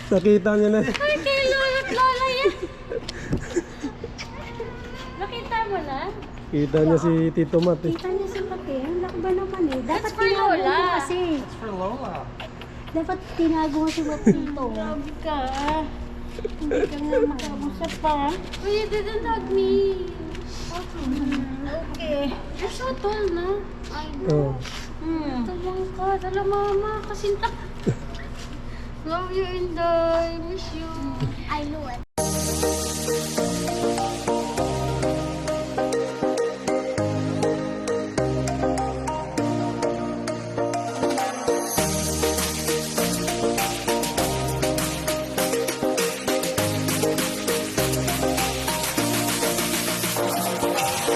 Nakita niya na. Ay, kay Lola at Lola yan. Nakita mo na? Kita niya si Tito Mat eh. Kita niya si Pati. Ang lakba naman eh. Dapat for tinago Lola. mo kasi. It's for Lola. Dapat tinago mo si Matito. Grabe ka. Hindi ka naman. Kamusta pa? Oh, you didn't hug me. Okay. You're so tall na. I Oh. Tabang ka. Dala mama. Kasinta. Love you, Inday. Miss you. I know it.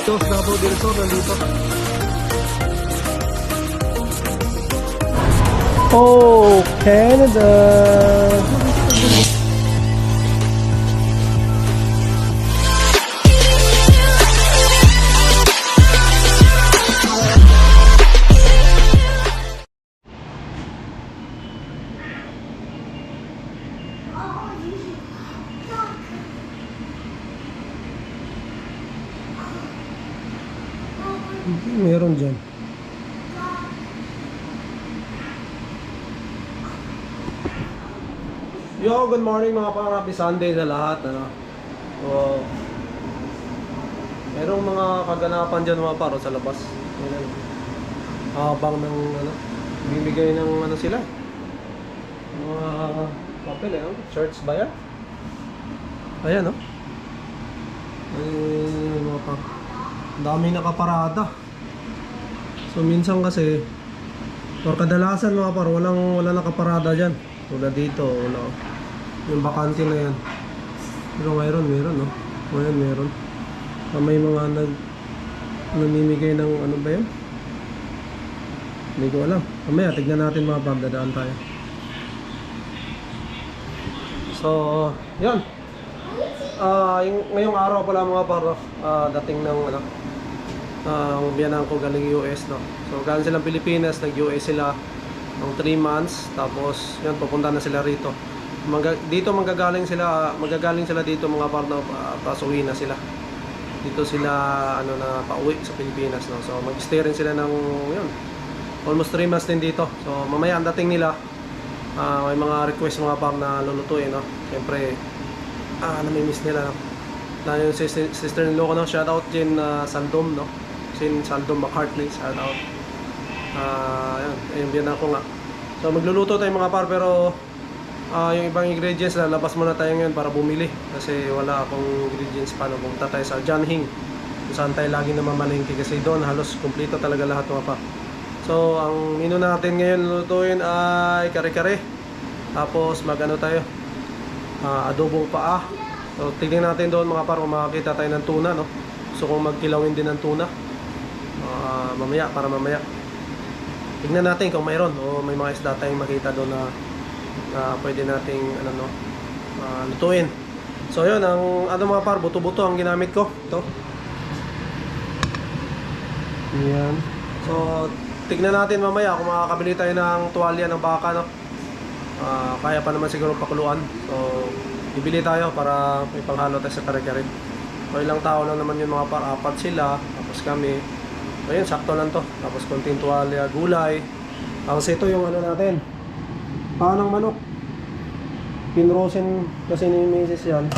Ito, Davao del Sur, nandito. Oh, Canada! Meron dyan. Yo, good morning mga pang happy Sunday sa lahat. Ano? So, merong mga kaganapan dyan mga paro sa labas. Ayan. Habang ng ano, bibigay ng ano sila. Mga papel eh, church ba yan? Ayan no? Ay, mga paro. Ang daming nakaparada. So minsan kasi or kadalasan mga par wala nakaparada diyan. Tulad dito, wala. Yung bakante na yan. Pero ngayon meron no. Ngayon meron. May mga namimigay ng ano ba 'yan? Hindi ko alam. Mamaya tignan natin mga par, dadaan tayo. So, 'yan. Ngayong araw pala mga par, dating ng ano ang biyanan ko galing US no. So galing silang Pilipinas, nag-US sila ng 3 months tapos yan pupunta na sila rito. Dito magagaling sila dito mga partner, pasuwi na sila. Dito sila ano na pauwi sa Pilipinas no. So mag-stay rin sila ng yun. Almost 3 months din dito. So mamaya ang dating nila may mga request mga partner na lulutuin no. Siyempre nami-miss nila no. Na yung sister-in-law ko no, shout out din Sandom no. Sandom McCartney, shout out. Yan, yung biyanan ko nga. So magluluto tayo mga par pero yung ibang ingredients lalabas muna tayo ngayon para bumili kasi wala akong ingredients pa. Pumunta tayo sa John Hing kung saan tayo lagi namamalengke kasi doon halos kumpleto talaga lahat mga par. So ang menu natin ngayon lulutuin ay kare-kare. Tapos magano tayo adobong paa. So tignan natin doon mga par kung makakita tayo ng tuna no. So kung magkilawin din ng tuna mamaya tignan natin kung mayroon o may mga isda tayong makita doon na pwede nating lutuin. So yun ang mga par, buto-buto ang ginamit ko ito. Yan. So tignan natin mamaya kung makakabili tayo ng tuwalya ng baka no. Kaya pa naman siguro pakuluan. So bibili tayo para may panghalo tayo sa kare-kare. So ilang tao lang naman yung mga par, 4 sila tapos kami. So yun, sakto lang to. Tapos konting tuwalya, gulay. Tapos ito yung ano natin, panang manok. Pinrosen kasi ni Mrs. yan.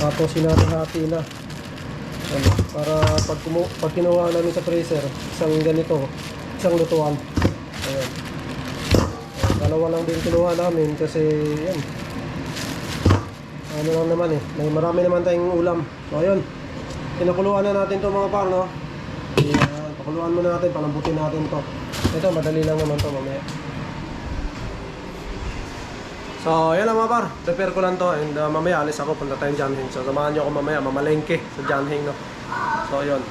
Tapos sinati-hati na. Ano, para pag kinuha namin sa freezer, isang ganito, isang lutuan. Ayan. Dalawa lang din kinuha namin kasi yan. Ano lang naman eh, may marami naman tayong ulam. So ayun, kinakuluan na natin to mga par no. Ayan, pakuluan muna natin, palambutin natin to. Ito, madali lang naman to mamaya. So ayan lang mga par, prepare ko lang to and mamaya alis ako, punta tayong John Hing. So samahan nyo ako mamaya, mamalengke sa John Hing no. So ayun,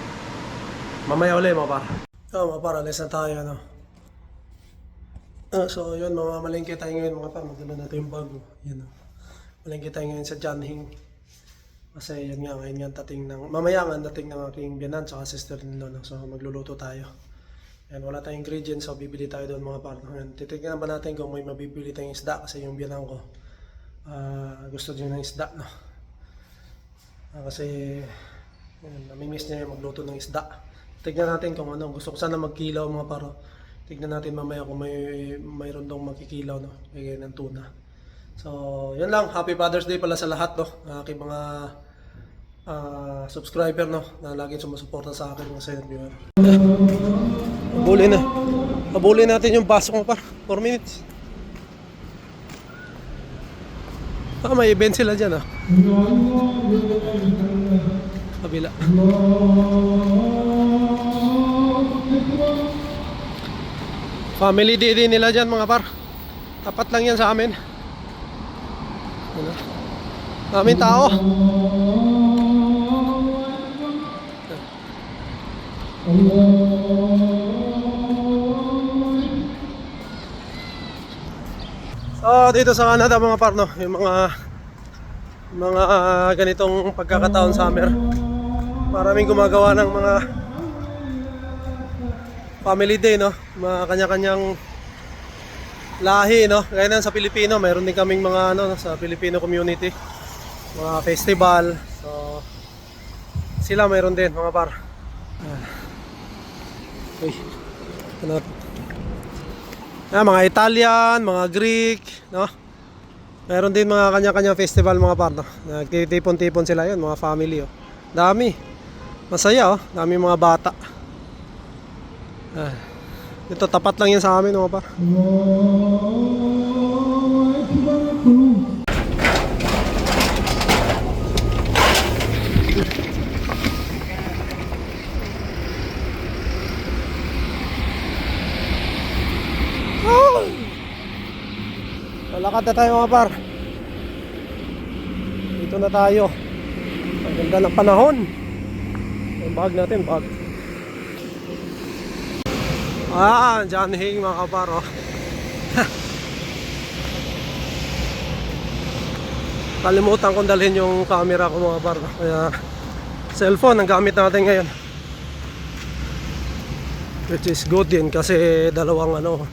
mamaya ulit mga par. So mga par, alis na tayo no. So yun, mamamalengke tayo ngayon mga par, magdala natin yung bag. Yan no. Malengke tayo ngayon sa John Hing. Kasi yan nga, ngayon nga dating ng, mamaya nga dating ng aking biyanan sa sister-in-law. So magluluto tayo. Ayan, wala tayong ingredients, so bibili tayo doon mga partner. Ayan, titignan ba natin kung may mabibili tayong isda kasi yung biyanan ko gusto din ng isda, no? Kasi namimiss niya yung magluto ng isda. Tignan natin kung ano, gusto ko sana magkilaw mga paro. Tignan natin mamaya kung mayroon dong magkikilaw, no? Bigay ng tuna. So, yun lang. Happy Father's Day pala sa lahat, no? Aking mga subscriber, no? Na laging sumusuporta sa akin, mga silent viewer. Habulin natin yung pasok mo pa. 4 minutes. May event sila dyan, ah. Kabila. Family day din nila dyan mga par. Tapat lang yan sa amin. Maraming tao. So dito sa Canada mga par, no, yung mga ganitong pagkakataon summer, maraming gumagawa ng mga family day, no, mga kanya-kanyang lahi, no, gaya na sa Pilipino, mayroon din kaming mga ano sa Filipino community, mga festival. So sila mayroon din mga par. Uy, ano? Mga Italian, mga Greek, no? Meron din mga kanya-kanyang festival mga par, no? Nagtitipon-tipon sila yun, mga family, oh. Dami. Masaya, oh. Dami mga bata. Ito, tapat lang yan sa amin, mga par. Lalakad na tayo mga par. Dito na tayo. Ang ganda ng panahon. Yung bag natin, bag. John Hing mga kapar, oh. Kalimutan kong dalhin yung camera ko mga par, no? Kaya cellphone ang gamit natin ngayon. Which is good din kasi dalawang ano,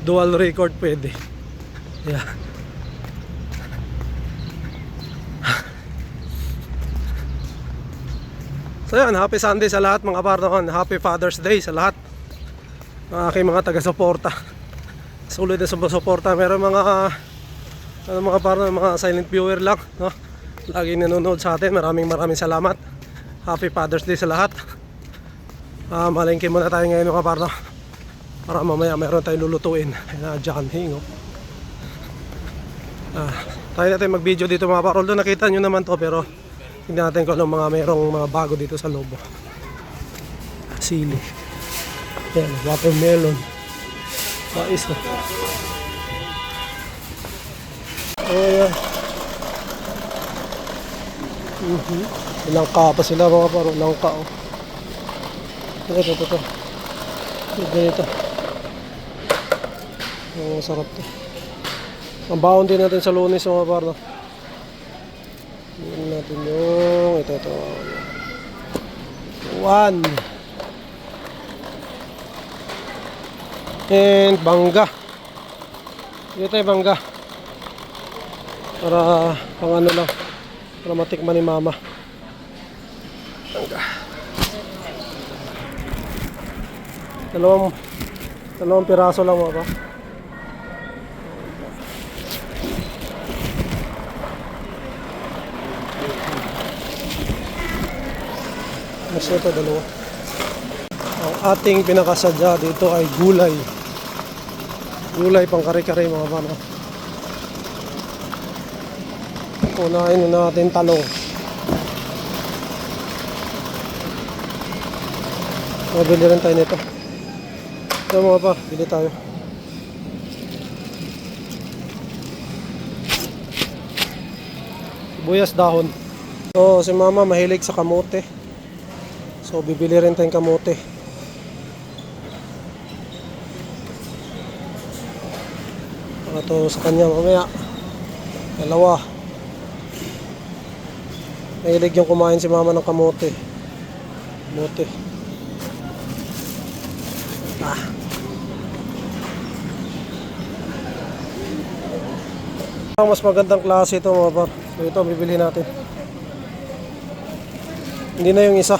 dual record pwede. Yeah. So yan, happy Sunday sa lahat mga partner. Happy Father's Day sa lahat ng aking mga taga-suporta. Sulit na sumusuporta. Meron mga partner, mga silent viewer lang, no? Laging nanonood sa atin. Maraming salamat. Happy Father's Day sa lahat. Malingkin muna tayo ngayon mga partner, para mamaya meron tayong lulutuin. Ayan, John Hing, oh. Tayo natin mag-video dito mga par. Although nakita nyo naman to, pero tingnan natin kung anong merong mga bago dito sa loob. Sili. Yan, watermelon. Mais na. Oh, yan. Langka pa sila mga par. Langka, oh. Ito. Ganito. Oh, sarap to. Ang baon din natin sa Lunes mga par, no? Tignan natin yung ito. 1 and bangga. Dito ay bangga para pang ano lang, para matikman ni mama. Bangga. Dalawang piraso lang mga par. Mas ito, dalawa. Ang ating pinakasadya dito ay gulay. Gulay pang kare-kare mga bana. Unahin na natin talong. Mabili rin tayo nito. Ito mga pa, bili tayo. Sibuyas dahon. So si mama mahilig sa kamote. So bibili rin tayong kamote. Ito sa kanya mamaya. Dalawa. Mahilig yung kumain si mama ng kamote. Kamote. pang mas magandang klase ito mga par. So ito bibili natin. Hindi na yung isa.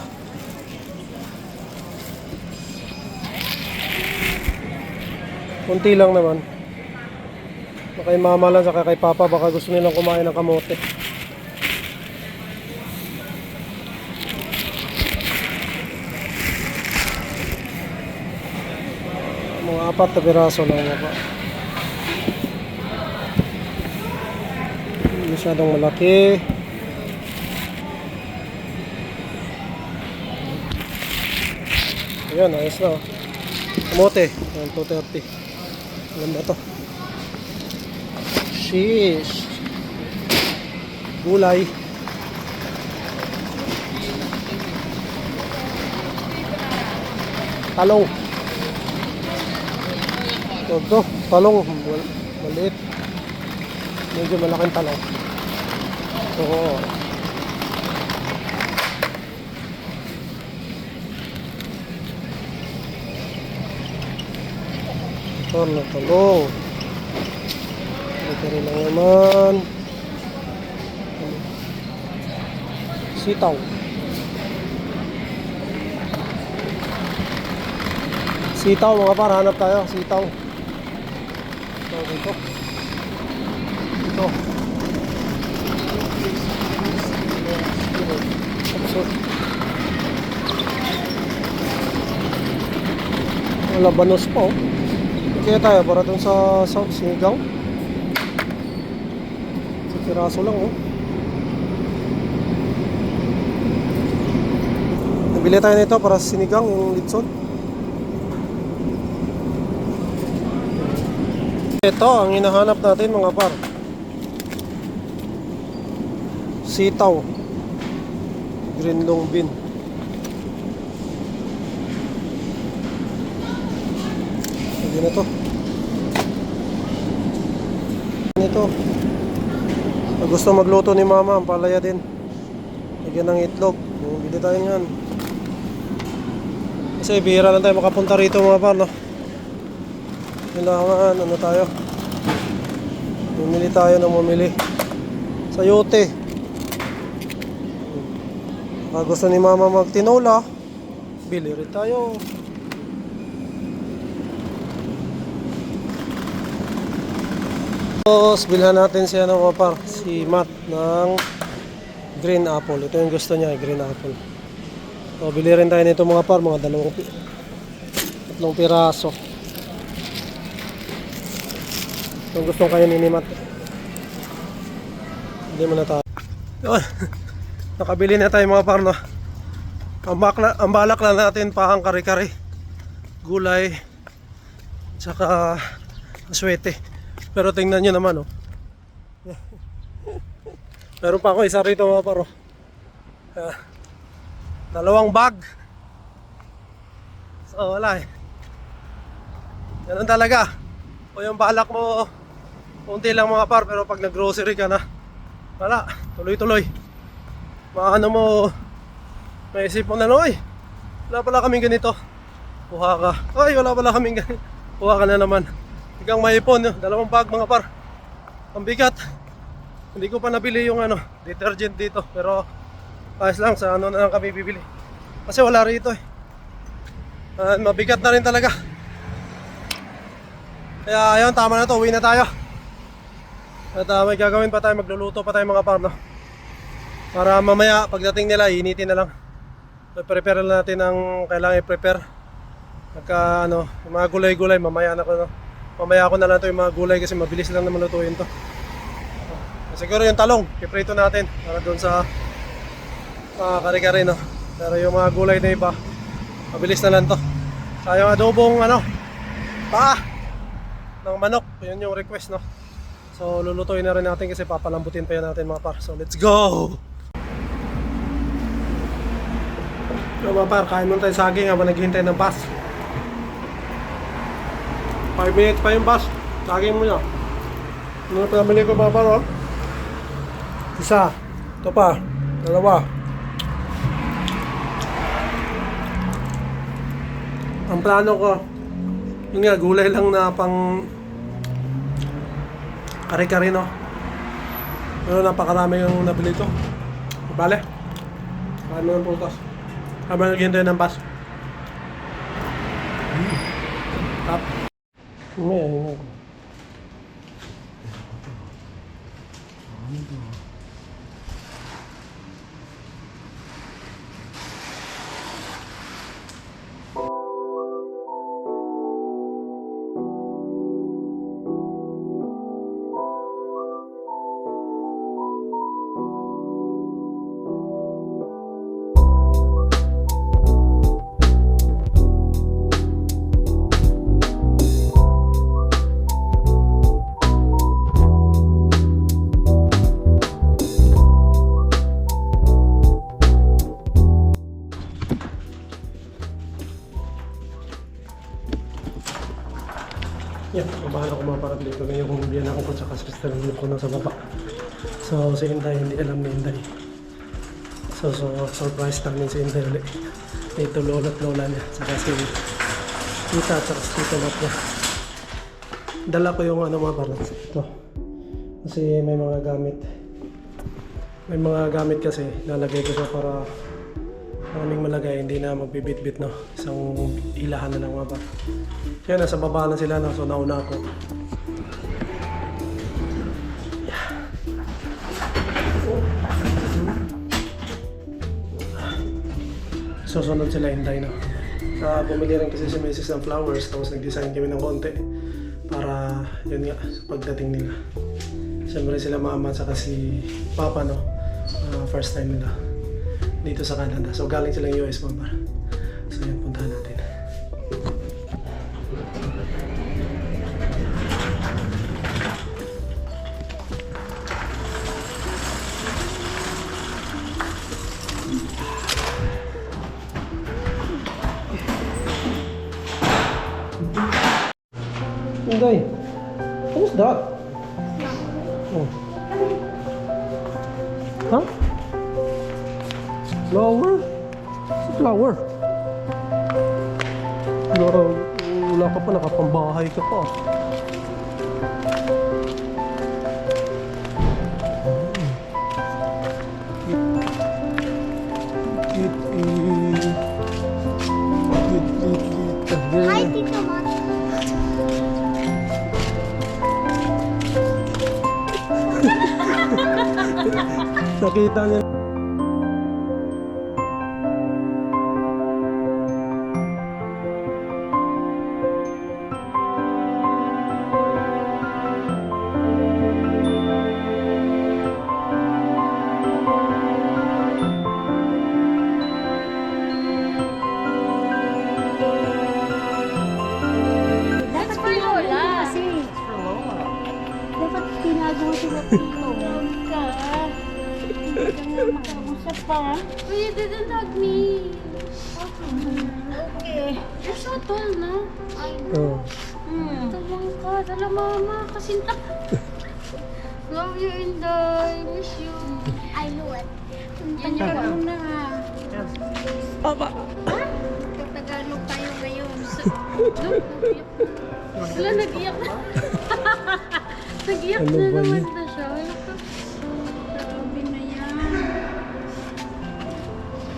Kunti lang naman. Kay mama lang saka kay papa baka gusto nilang kumain ng kamote. Mga 4 na piraso lang mga pa. Hindi masyadong malaki. Ayan, ayos na. Kamote. Ayan, 230. Alam ba ito? Sheesh. Gulay. Talong. Ito, talong. Maliit. Medyo malaking talong. Oo. Ito na talong. Ito rin lang naman. Sitaw. Sitaw mga par, hanap tayo. Sitaw. Ito dito. Ito. Wala banos po. Kaya tayo para dun sa sinigang. Sa piraso lang oh. Nabili tayo nito para sa sinigang yung litson. Ito ang hinahanap natin mga par. Sitaw. Green long bean. Pwede na to. Ito. Pag gusto magluto ni mama, ang palaya din. Lagyan ng itlog. Bili tayo yan. Kasi bihira lang tayo makapunta rito mga par, no? Kailangan, ano tayo? Bumili tayo ng mamili. Sayote. Pag gusto ni mama magtinola, bili rin tayo. Tapos, bilhan natin si ano mga par, si Matt ng green apple. Ito yung gusto niya, green apple. So, bili rin tayo nito mga par, mga 3 piraso. Kung gusto kayo ni Matt. Hindi mo na tayo. Nakabili na tayo mga par, no? Ang balak lang natin pa ang kare-kare, gulay, tsaka aswete. Pero tingnan nyo naman, oh. Meron pa ako isa rito mga par, oh. 2 bag. So wala eh. Ganun talaga. O yung balak mo, unti lang mga par, pero pag nag-grocery ka na, wala, tuloy-tuloy. Maano mo, maisip mo na, oy, wala pala kaming ganito. Kuha ka. Oy, wala pala kaming ganito. Kuha ka na naman. Hanggang maipon, 2 bag mga par. Ang bigat. Hindi ko pa nabili yung ano, detergent dito, pero ayos lang, sa ano na lang kami bibili. Kasi wala rito eh. Mabigat na rin talaga. Kaya ayun, tama na to, uwi na tayo. At may gagawin pa tayo, magluluto pa tayo mga par, no? Para mamaya pagdating nila, initin na lang. Prepare lang natin ang kailangan i-prepare. Nagka ano, yung mga gulay-gulay, mamaya na ko, no? Mamaya ako na lang to yung mga gulay kasi mabilis lang naman lutuin to. Siguro yung talong, piprito natin para doon sa kare-kare, no? Pero yung mga gulay na iba, mabilis na lang to. Sa yung adobong ano, paa ng manok, yun yung request, no? So lulutuin na rin natin kasi papalambutin pa yan natin mga par. So let's go! So mga par, kain muna tayo saging habang naghihintay ng bus. 5 minutes pa yung bus. Saging muna. Ano na pinamili ko mga par, oh? Isa. Ito pa. 2. Ang plano ko, yun nga, gulay lang na pang kare-kare, no? Pero napakarami yung nabili ito. Bale. Marami ng prutas. Habang naghihintay ng bus. Tap. May. Yeah, kumahan ako mga para dito na yung biyan ako at saka sister ko nasa baba. So si Inday, hindi alam ni Inday. So surprise namin si Inday ulit. Ito lola at lola niya, saka si tita at saka si tito lot niya. Dala ko yung ano mga parents. Ito. Kasi may mga gamit. May mga gamit kasi, lalagay ko siya para maraming malagay, hindi na magbibit-bit, no? Isang ilahan na lang mga parents. Kaya nasa baba na sila, no? So nauna ako. Susunod sila Inday, no? Bumili rin kasi si Mrs. ng flowers, tapos nag-design kami ng konti para yun nga, sa pagdating nila. Siyempre sila mama at saka si papa, no? First time nila dito sa Canada. So galing silang US, mama. So yun, puntahan natin. Inday, what's that? Oh. Huh? Flower? What's a flower? Wala ka pa, nakapambahay ka pa. Hi, Tito Mom. Nakita niya. That's for Lola. Kasi, dapat tinago mo si Tito. Huwag ka. Hindi ka nga makausap pa. Oh, you didn't hug me. Okay. You're so tall, no? Oh. Tawang ka. Dala mama. Kasinta. Love you, Inday. Miss you. I know it. Yan yung ano na. Aba! Tagalog tayo ngayon. Wala, nag-iyak na. Nag-iyak Ano na ba naman yun? na siya. Grabe na yan.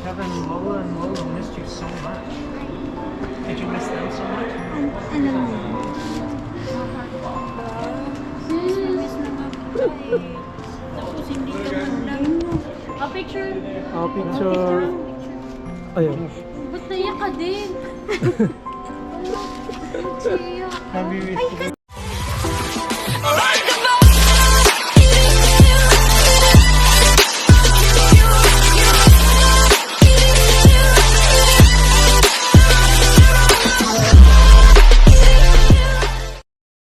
Kevin, Lola and Lola missed you so much. Did you miss them so much? Ano mo? Miss na nga kita eh. Tapos hindi ka man lang. A picture. Picture. Ayun. Ba't naiyak ka din? Siya. Have you